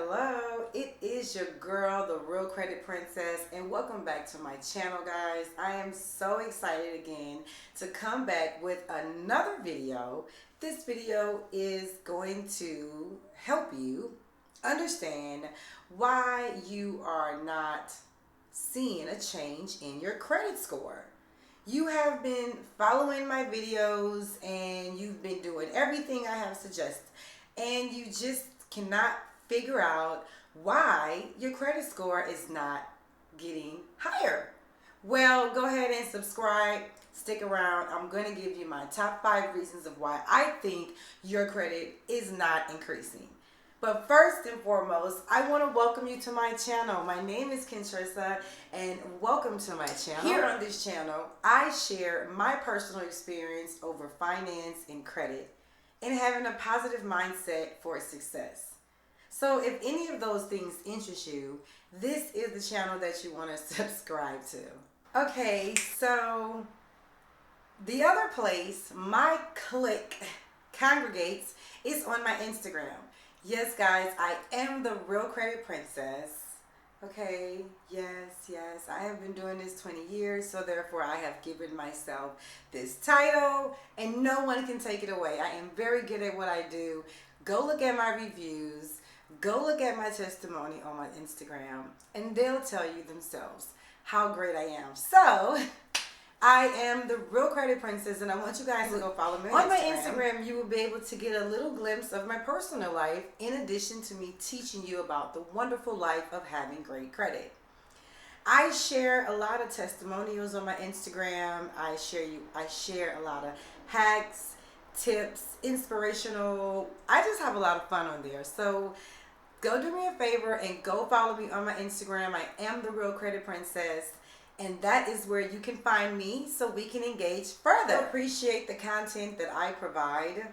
Hello, it is your girl, the Real Credit Princess, and welcome back to my channel, guys. I am so excited again to come back with another video. This video is going to help you understand why you are not seeing a change in your credit score. You have been following my videos and you've been doing everything I have suggested, and you just cannot figure out why your credit score is not getting higher. Well, go ahead and subscribe. Stick around. I'm going to give you my top 5 reasons of why I think your credit is not increasing. But first and foremost, I want to welcome you to my channel. My name is Kentrissa, and welcome to my channel. Here on this channel, I share my personal experience over finance and credit and having a positive mindset for success. So if any of those things interest you, this is the channel that you want to subscribe to. Okay, so the other place my clique congregates is on my Instagram. Yes, guys, I am the Real Credit Princess. Okay, yes, I have been doing this 20 years, so therefore I have given myself this title, and no one can take it away. I am very good at what I do. Go look at my reviews. Go look at my testimony on my Instagram, and they'll tell you themselves how great I am. So, I am the Real Credit Princess, and I want you guys to go follow me on my Instagram. You will be able to get a little glimpse of my personal life, in addition to me teaching you about the wonderful life of having great credit. I share a lot of testimonials on my Instagram. I share a lot of hacks, tips, inspirational. I just have a lot of fun on there. So go do me a favor and go follow me on my Instagram. I am the Real Credit Princess, and that is where you can find me so we can engage further. I appreciate the content that I provide.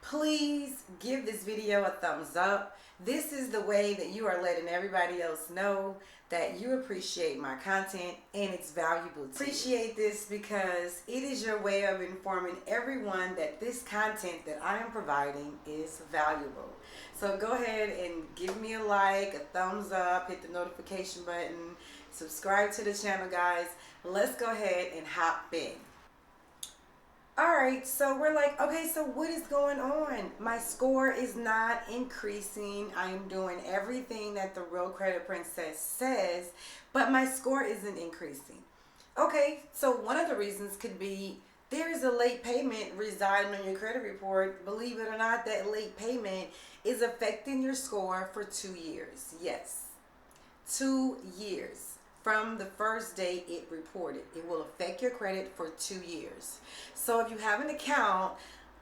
Please give this video a thumbs up. This is the way that you are letting everybody else know that you appreciate my content and it's valuable to you. Appreciate this because it is your way of informing everyone that this content that I am providing is valuable. So go ahead and give me a like, a thumbs up, hit the notification button, subscribe to the channel, guys. Let's go ahead and hop in. Alright, so we're like, okay, so what is going on? My score is not increasing. I am doing everything that the Real Credit Princess says, but my score isn't increasing. Okay, so one of the reasons could be there is a late payment residing on your credit report. Believe it or not, that late payment is affecting your score for 2 years. Yes, 2 years. From the first day it reported, it will affect your credit for 2 years. So if you have an account,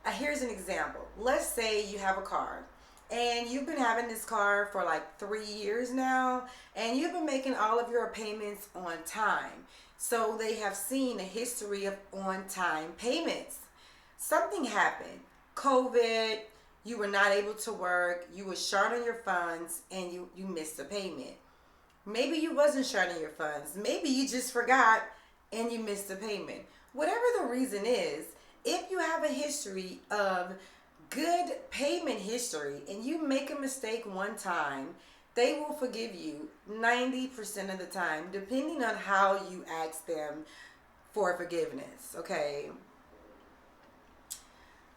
here's an example. Let's say you have a car and you've been having this car for like 3 years now, and you've been making all of your payments on time. So they have seen a history of on-time payments. Something happened. COVID, you were not able to work, you were short on your funds, and you missed a payment. Maybe you wasn't short on your funds. Maybe you just forgot and you missed a payment. Whatever the reason is, if you have a history of good payment history and you make a mistake one time, they will forgive you 90% of the time, depending on how you ask them for forgiveness, okay?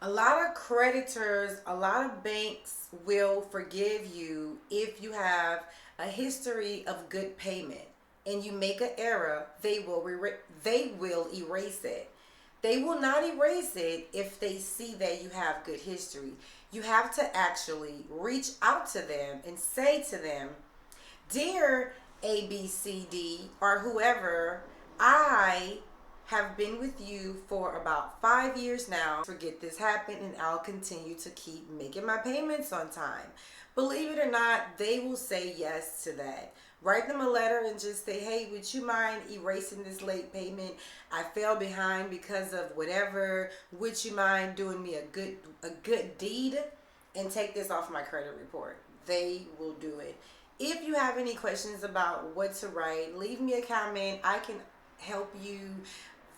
A lot of creditors, a lot of banks will forgive you if you have a history of good payment and you make an error. They will erase it. They will not erase it if they see that you have good history. You have to actually reach out to them and say to them, "Dear ABCD or whoever, I have been with you for about 5 years now. Forget this happened, and I'll continue to keep making my payments on time." Believe it or not, they will say yes to that. Write them a letter and just say, "Hey, would you mind erasing this late payment? I fell behind because of whatever. Would you mind doing me a good deed and take this off my credit report?" They will do it. If you have any questions about what to write, leave me a comment. I can help you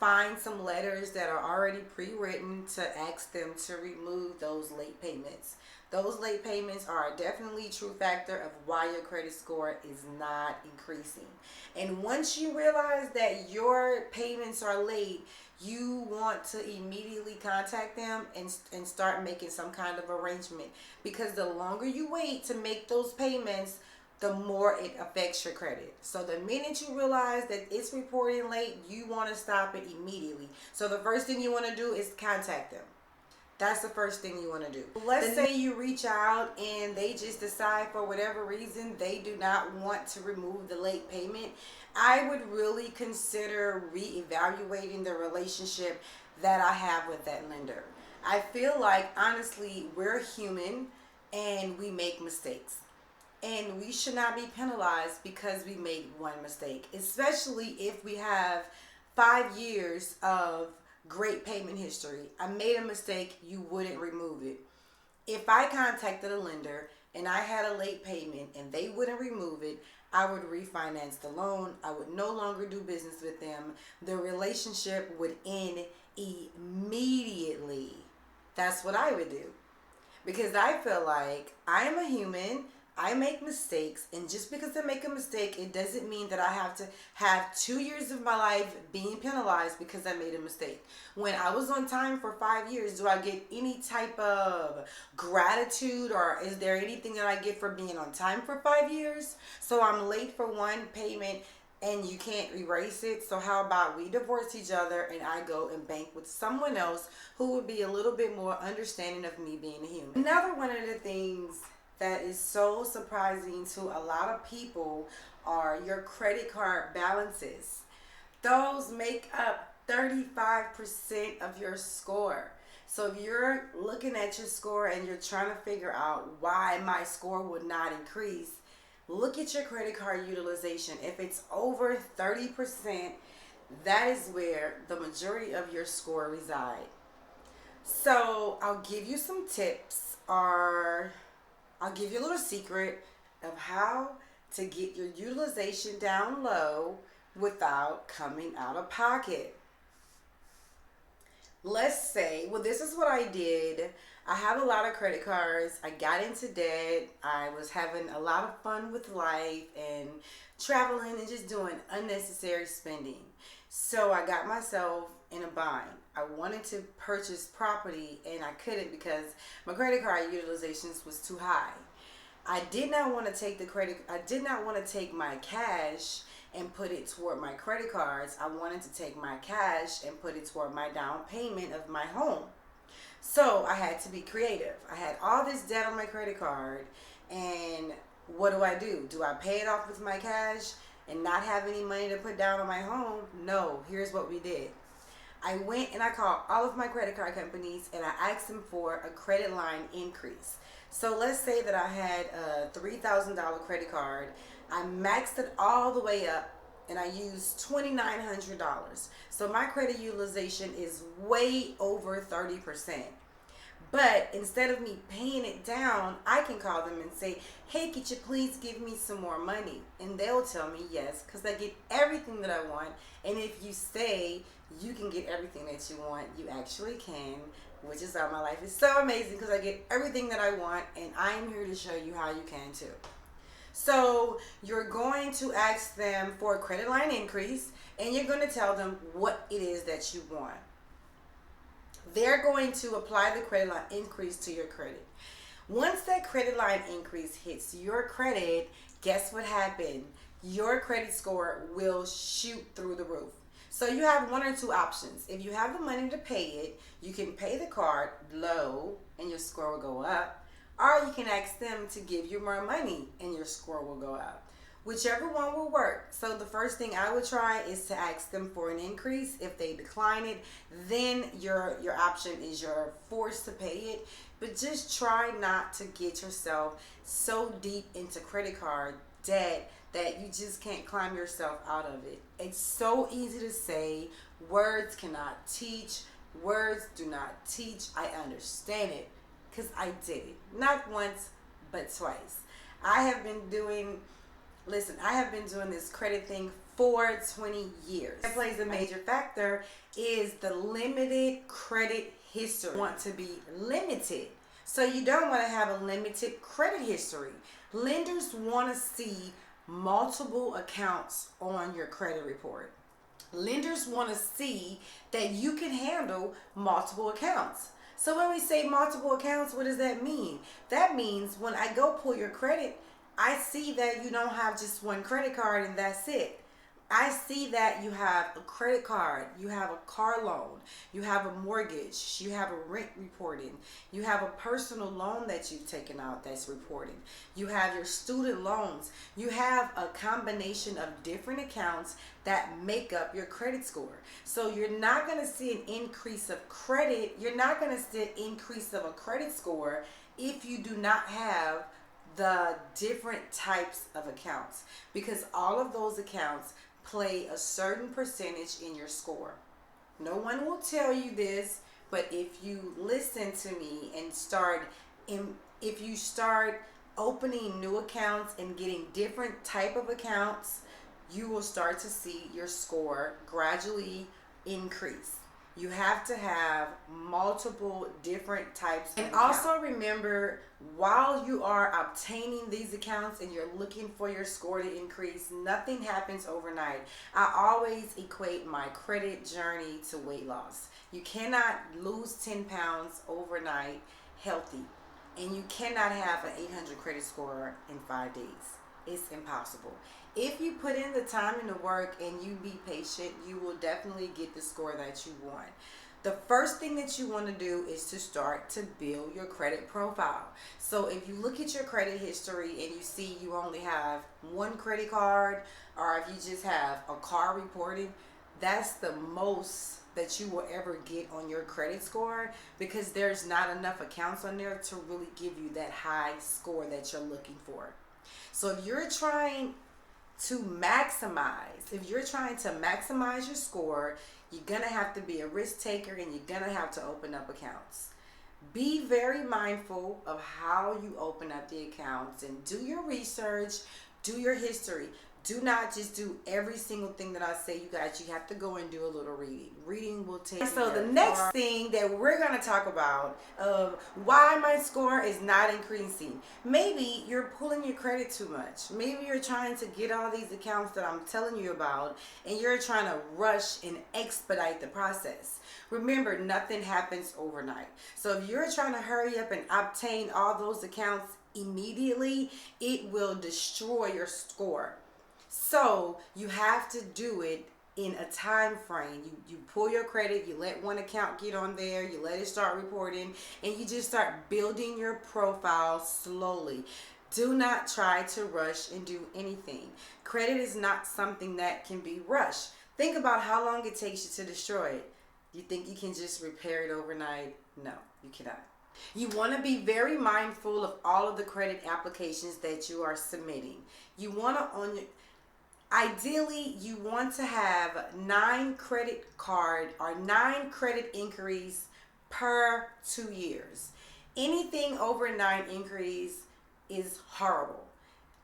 find some letters that are already pre-written to ask them to remove those late payments. Those late payments are definitely a true factor of why your credit score is not increasing. And once you realize that your payments are late, you want to immediately contact them and start making some kind of arrangement, because the longer you wait to make those payments, the more it affects your credit. So the minute you realize that it's reporting late, you want to stop it immediately. So the first thing you want to do is contact them. That's the first thing you want to do. Let's say you reach out and they just decide for whatever reason they do not want to remove the late payment. I would really consider reevaluating the relationship that I have with that lender. I feel like, honestly, we're human and we make mistakes. And we should not be penalized because we made one mistake, especially if we have 5 years of great payment history. I made a mistake, you wouldn't remove it. If I contacted a lender and I had a late payment and they wouldn't remove it, I would refinance the loan. I would no longer do business with them. The relationship would end immediately. That's what I would do. Because I feel like I am a human. I make mistakes, and just because I make a mistake, it doesn't mean that I have to have 2 years of my life being penalized because I made a mistake. When I was on time for 5 years, do I get any type of gratitude, or is there anything that I get for being on time for 5 years? So I'm late for one payment and you can't erase it. So how about we divorce each other and I go and bank with someone else who would be a little bit more understanding of me being a human. Another one of the things that is so surprising to a lot of people are your credit card balances. Those make up 35% of your score. So if you're looking at your score and you're trying to figure out why my score would not increase, look at your credit card utilization. If it's over 30%, that is where the majority of your score reside. So I'll give you some tips, or I'll give you a little secret of how to get your utilization down low without coming out of pocket. Let's say, well, this is what I did. I have a lot of credit cards. I got into debt. I was having a lot of fun with life and traveling and just doing unnecessary spending. So I got myself in a bind. I wanted to purchase property and I couldn't because my credit card utilizations was too high. I did not want to take my cash and put it toward my credit cards. I wanted to take my cash and put it toward my down payment of my home. So I had to be creative. I had all this debt on my credit card, and what do? Do I pay it off with my cash and not have any money to put down on my home? No, here's what we did. I went and I called all of my credit card companies and I asked them for a credit line increase. So let's say that I had a $3,000 credit card. I maxed it all the way up and I used $2,900. So my credit utilization is way over 30%. But instead of me paying it down, I can call them and say, hey, could you please give me some more money? And they'll tell me yes, because I get everything that I want. And if you say you can get everything that you want, you actually can, which is how my life is so amazing, because I get everything that I want, and I'm here to show you how you can too. So you're going to ask them for a credit line increase, and you're going to tell them what it is that you want. They're going to apply the credit line increase to your credit. Once that credit line increase hits your credit, guess what happened? Your credit score will shoot through the roof. So you have one or two options. If you have the money to pay it, you can pay the card low and your score will go up. Or you can ask them to give you more money and your score will go up. Whichever one will work. So the first thing I would try is to ask them for an increase. If they decline it, then your option is you're forced to pay it. But just try not to get yourself so deep into credit card debt that you just can't climb yourself out of it. It's so easy to say, words cannot teach, words do not teach. I understand it because I did it. Not once, but twice. I have been doing this credit thing for 20 years. That plays a major factor is the limited credit history. You want to be limited. So you don't want to have a limited credit history. Lenders want to see multiple accounts on your credit report. Lenders want to see that you can handle multiple accounts. So when we say multiple accounts, what does that mean? That means when I go pull your credit, I see that you don't have just one credit card and that's it. I see that you have a credit card, you have a car loan, you have a mortgage, you have a rent reporting, you have a personal loan that you've taken out that's reporting, you have your student loans, you have a combination of different accounts that make up your credit score. So you're not going to see an increase of credit, you're not going to see an increase of a credit score if you do not have the different types of accounts, because all of those accounts play a certain percentage in your score. No one will tell you this, but if you listen to me and if you start opening new accounts and getting different type of accounts, you will start to see your score gradually increase. You have to have multiple different types of accounts. Also remember, while you are obtaining these accounts and you're looking for your score to increase, nothing happens overnight. I always equate my credit journey to weight loss. You cannot lose 10 pounds overnight healthy, and you cannot have an 800 credit score in 5 days. It's impossible. If you put in the time and the work and you be patient, you will definitely get the score that you want. The first thing that you want to do is to start to build your credit profile. So if you look at your credit history and you see you only have one credit card, or if you just have a car reporting, that's the most that you will ever get on your credit score, because there's not enough accounts on there to really give you that high score that you're looking for. So if you're trying to maximize your score, you're going to have to be a risk taker and you're going to have to open up accounts. Be very mindful of how you open up the accounts and do your research, do your history. Do not just do every single thing that I say, you guys. You have to go and do a little reading. Reading will take. So the next thing that we're going to talk about of why my score is not increasing. Maybe you're pulling your credit too much. Maybe you're trying to get all these accounts that I'm telling you about, and you're trying to rush and expedite the process. Remember, nothing happens overnight. So if you're trying to hurry up and obtain all those accounts immediately, it will destroy your score. So you have to do it in a time frame. You pull your credit, you let one account get on there, you let it start reporting, and you just start building your profile slowly. Do not try to rush and do anything. Credit is not something that can be rushed. Think about how long it takes you to destroy it. You think you can just repair it overnight? No, you cannot. You want to be very mindful of all of the credit applications that you are submitting. You want to ideally, you want to have 9 credit card or 9 credit inquiries per 2 years. Anything over 9 inquiries is horrible.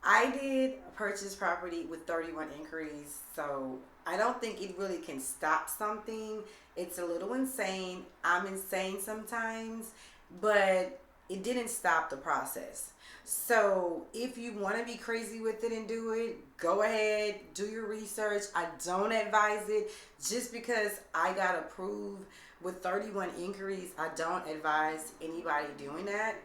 I did purchase property with 31 inquiries, so I don't think it really can stop something. It's a little insane. I'm insane sometimes, but it didn't stop the process. So if you want to be crazy with it and do it, go ahead, do your research. I don't advise it. Just because I got approved with 31 inquiries, I don't advise anybody doing that.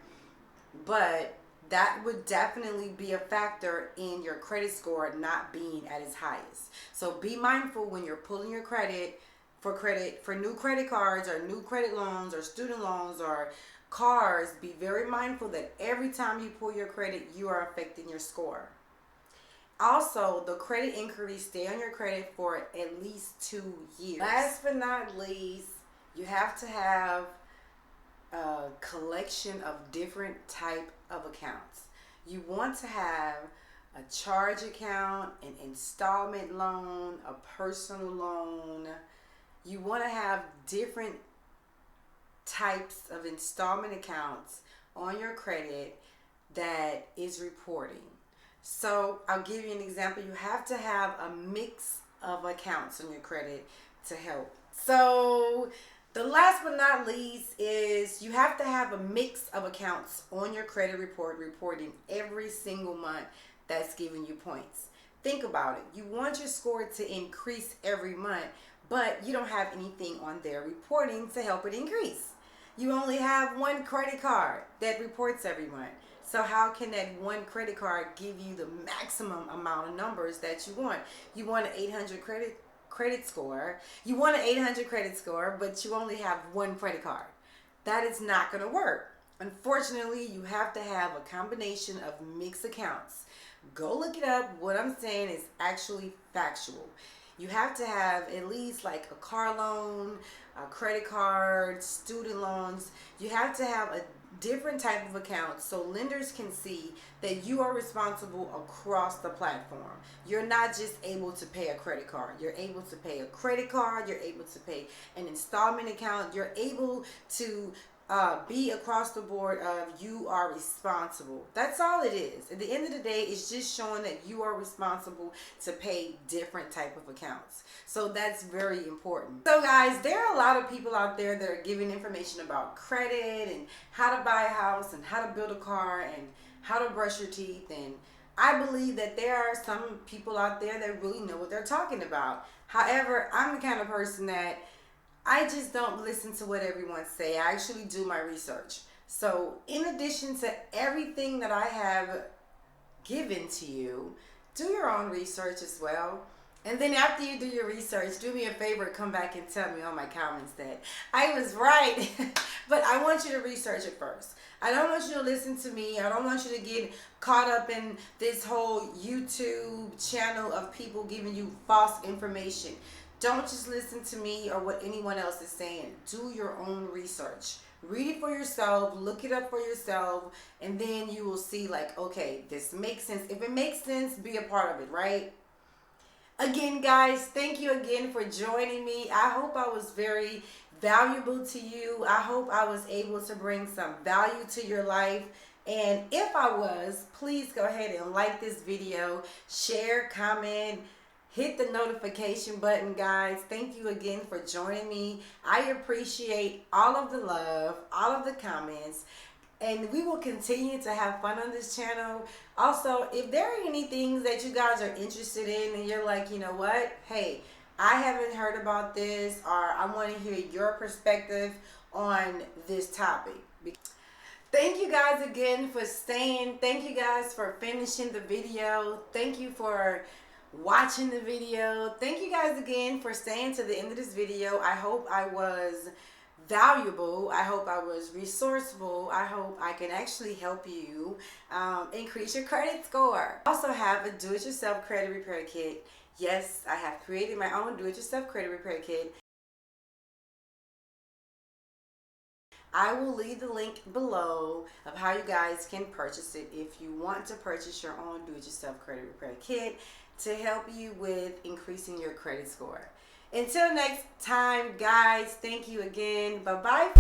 But that would definitely be a factor in your credit score not being at its highest. So be mindful when you're pulling your credit for new credit cards or new credit loans or student loans or cars. Be very mindful that every time you pull your credit, you are affecting your score. Also, the credit inquiries stay on your credit for at least 2 years. Last but not least, you have to have a collection of different type of accounts. You want to have a charge account, an installment loan, a personal loan. You want to have different types of installment accounts on your credit that is reporting. So I'll give you an example. You have to have a mix of accounts on your credit to help. So the last but not least is you have to have a mix of accounts on your credit report reporting every single month that's giving you points. Think about it. You want your score to increase every month, but you don't have anything on there reporting to help it increase. You only have one credit card that reports every month. So how can that one credit card give you the maximum amount of numbers that you want? You want an 800 credit score. You want an 800 credit score, but you only have one credit card. That is not going to work. Unfortunately, you have to have a combination of mixed accounts. Go look it up. What I'm saying is actually factual. You have to have at least like a car loan, a credit card, student loans. You have to have a different type of account so lenders can see that you are responsible across the platform. You're not just able to pay a credit card. You're able to pay a credit card. You're able to pay an installment account. You're able to be across the board of you are responsible. That's all it is. At the end of the day, it's just showing that you are responsible to pay different type of accounts. So that's very important. So guys, there are a lot of people out there that are giving information about credit and how to buy a house and how to build a car and how to brush your teeth. And I believe that there are some people out there that really know what they're talking about. However, I'm the kind of person that I just don't listen to what everyone say. I actually do my research. So in addition to everything that I have given to you, do your own research as well. And then after you do your research, do me a favor, come back and tell me on my comments that I was right. But I want you to research it first. I don't want you to listen to me. I don't want you to get caught up in this whole YouTube channel of people giving you false information. Don't just listen to me or what anyone else is saying. Do your own research. Read it for yourself, look it up for yourself, and then you will see like, okay, this makes sense. If it makes sense, be a part of it, right? Again, guys, thank you again for joining me. I hope I was very valuable to you. I hope I was able to bring some value to your life. And if I was, please go ahead and like this video, share, comment, hit the notification button, guys. Thank you again for joining me. I appreciate all of the love, all of the comments, and we will continue to have fun on this channel. Also, if there are any things that you guys are interested in and you're like, you know what, hey, I haven't heard about this, or I want to hear your perspective on this topic. Thank you guys again for staying. Thank you guys for finishing the video. Thank you for watching the video. Thank you guys again for staying to the end of this video. I hope I was valuable. I hope I was resourceful. I hope I can actually help you increase your credit score. I also have a do-it-yourself credit repair kit. Yes, I have created my own do-it-yourself credit repair kit. I will leave the link below of how you guys can purchase it if you want to purchase your own do-it-yourself credit repair kit to help you with increasing your credit score. Until next time, guys, thank you again. Bye-bye.